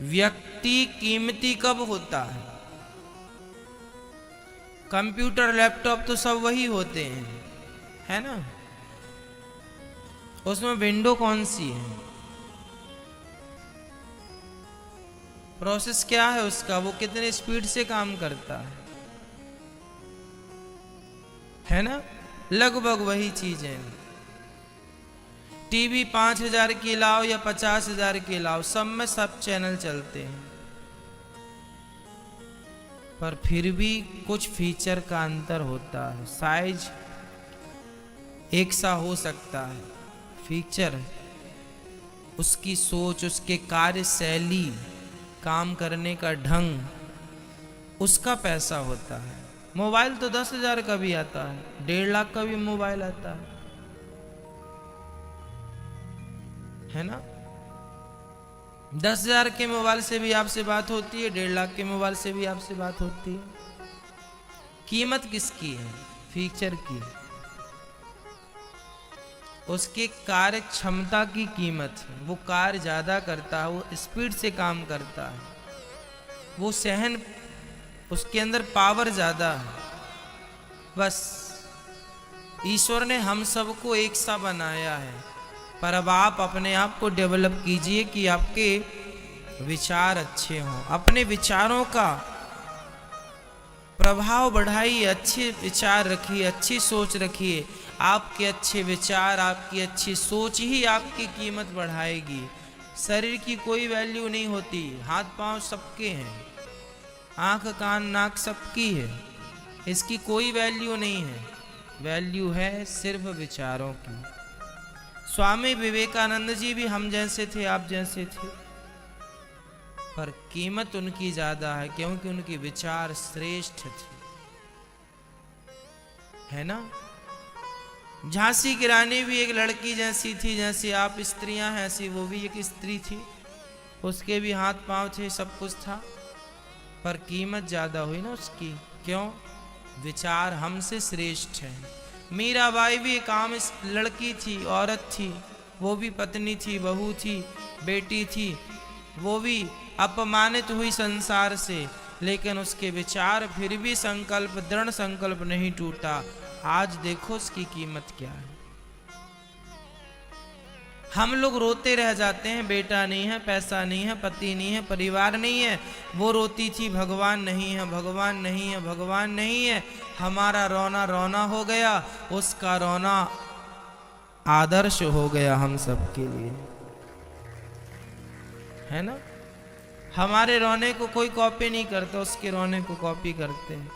व्यक्ति कीमती कब होता है? कंप्यूटर लैपटॉप तो सब वही होते हैं, है ना? उसमें विंडो कौन सी है, प्रोसेस क्या है उसका, वो कितने स्पीड से काम करता है ना? लगभग वही चीज है। टीवी 5,000 की लाओ या 50,000 की लाओ, सब में सब चैनल चलते हैं, पर फिर भी कुछ फीचर का अंतर होता है। साइज एक सा हो सकता है, फीचर, उसकी सोच, उसके कार्यशैली, काम करने का ढंग, उसका पैसा होता है। मोबाइल तो 10,000 का भी आता है, 1.5 लाख का भी मोबाइल आता है ना? 10,000 के मोबाइल से भी आपसे बात होती है, 1.5 लाख के मोबाइल से भी आपसे बात होती है। कीमत किसकी है? फीचर की, उसके कार्य क्षमता की कीमत है। वो कार्य ज्यादा करता है, वो स्पीड से काम करता है, वो सहन, उसके अंदर पावर ज्यादा है। बस ईश्वर ने हम सबको एक सा बनाया है, पर अब आप अपने आप को डेवलप कीजिए कि आपके विचार अच्छे हों, अपने विचारों का प्रभाव बढ़ाइए, अच्छे विचार रखिए, अच्छी सोच रखिए। आपके अच्छे विचार, आपकी अच्छी सोच ही आपकी कीमत बढ़ाएगी। शरीर की कोई वैल्यू नहीं होती, हाथ पांव सबके हैं, आंख कान नाक सबकी है, इसकी कोई वैल्यू नहीं है। वैल्यू है सिर्फ विचारों की। स्वामी विवेकानंद जी भी हम जैसे थे, आप जैसे थे, पर कीमत उनकी ज्यादा है क्योंकि उनके विचार श्रेष्ठ थे, है ना? झांसी की रानी भी एक लड़की जैसी थी, जैसी आप स्त्रियां हैं ऐसी वो भी एक स्त्री थी, उसके भी हाथ पांव थे, सब कुछ था, पर कीमत ज्यादा हुई ना उसकी। क्यों? विचार हमसे श्रेष्ठ है। मीराबाई भी एक आम लड़की थी, औरत थी, वो भी पत्नी थी, बहू थी, बेटी थी, वो भी अपमानित हुई संसार से, लेकिन उसके विचार फिर भी संकल्प, दृढ़ संकल्प नहीं टूटा। आज देखो उसकी कीमत क्या है। हम लोग रोते रह जाते हैं, बेटा नहीं है, पैसा नहीं है, पति नहीं है, परिवार नहीं है। वो रोती थी भगवान नहीं है, भगवान नहीं है, भगवान नहीं है। हमारा रोना रोना हो गया, उसका रोना आदर्श हो गया हम सबके लिए, है ना? हमारे रोने को कोई कॉपी नहीं करता, उसके रोने को कॉपी करते हैं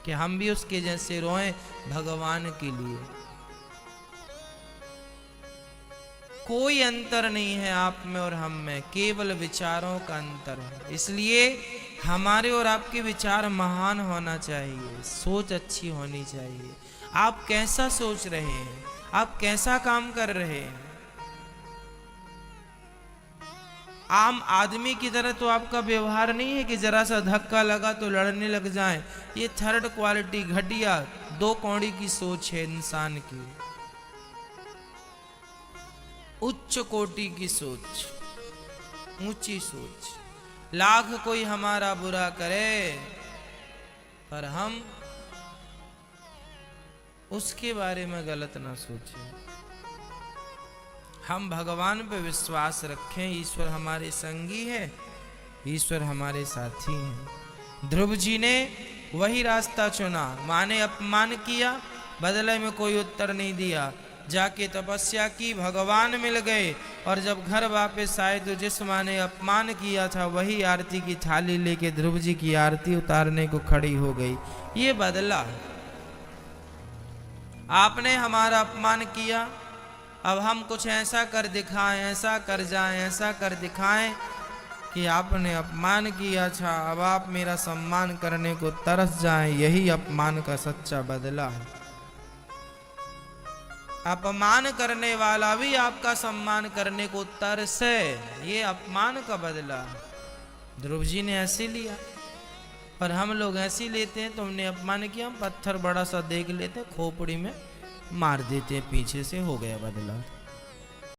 कि हम भी उसके जैसे रोएं भगवान के लिए। कोई अंतर नहीं है आप में और हम में, केवल विचारों का अंतर है। इसलिए हमारे और आपके विचार महान होना चाहिए, सोच अच्छी होनी चाहिए। आप कैसा सोच रहे हैं, आप कैसा काम कर रहे हैं? आम आदमी की तरह तो आपका व्यवहार नहीं है कि जरा सा धक्का लगा तो लड़ने लग जाएं। ये थर्ड क्वालिटी, घटिया, दो कौड़ी की सोच है इंसान की। उच्च कोटि की सोच, ऊंची सोच। लाख कोई हमारा बुरा करे, पर हम उसके बारे में गलत ना सोचें। हम भगवान पे विश्वास रखें। ईश्वर हमारे संगी है, ईश्वर हमारे साथी हैं। ध्रुव जी ने वही रास्ता चुना। माँ ने अपमान किया, बदले में कोई उत्तर नहीं दिया, जाके तपस्या की, भगवान मिल गए। और जब घर वापस आए तो जिस माँ ने अपमान किया था वही आरती की थाली लेके ध्रुव जी की आरती उतारने को खड़ी हो गई। ये बदला। आपने हमारा अपमान किया, अब हम कुछ ऐसा कर दिखाएं, ऐसा कर जाएं, ऐसा कर दिखाएं कि आपने अपमान किया था, अब आप मेरा सम्मान करने को तरस जाएं। यही अपमान का सच्चा बदला है। अपमान करने वाला भी आपका सम्मान करने को तरसे, ये अपमान का बदला। ध्रुव जी ने ऐसे लिया, पर हम लोग ऐसे लेते हैं। तुमने अपमान किया, हम पत्थर बड़ा सा देख लेते, खोपड़ी में मार देते, पीछे से हो गया बदला।